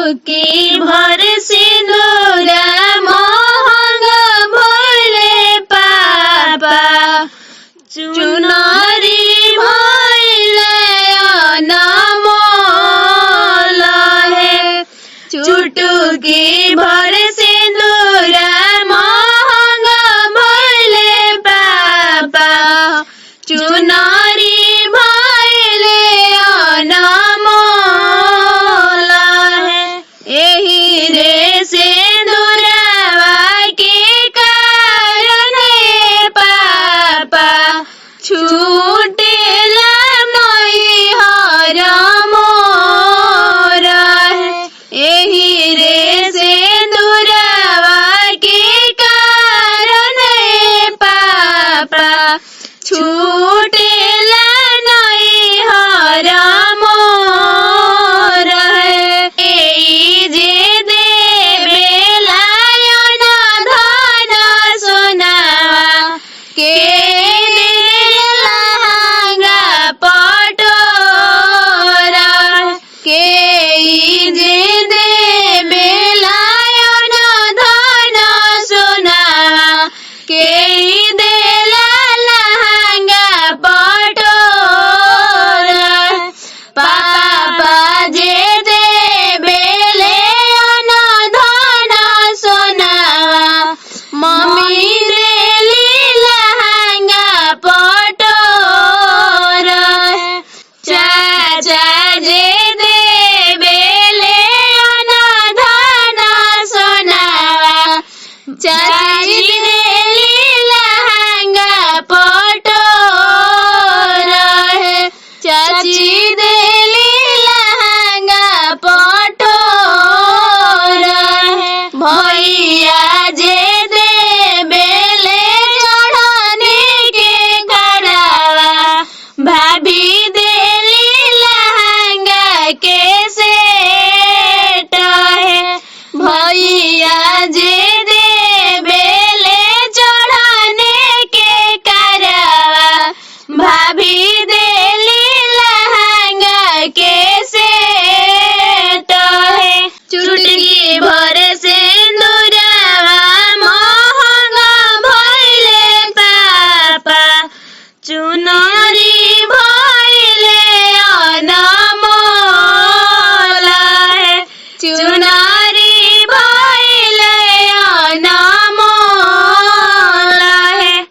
चुटकी भर सिंदूर महंग भइले पापा चुनरी भइले अनमोल हे चुटकी भर सिंदूर महंग भइले पापा चुनरी भइले अनमोल हे एही रे सिंदूरवा के कारण पापा छूटेला नैहर मोर हे एही रे सिंदूरवा के कारण पापा छूटेला नैहर मोर हे एही जे देवेला धन सोनावा के देला हांगा पटोरा के जे देवेला धन सोनावा के देला लहंगा पटोरा पापा जे देवेले धन सोनावा मम्मी देली लहंगा पटोरा चाचा जे देवेले धन सोनावा चाची देली लहंगा पटोरा चाची देली लहंगा पटोरा भैया जे देवेले चढ़ने के करावा भाभी देली लहंगा के सेट है भैया जे देवेले चढ़ने के करावा भाभी देली लहंगा के सेट है चुटकी भर सिंदूरवा महंग भइले पापा चुनरी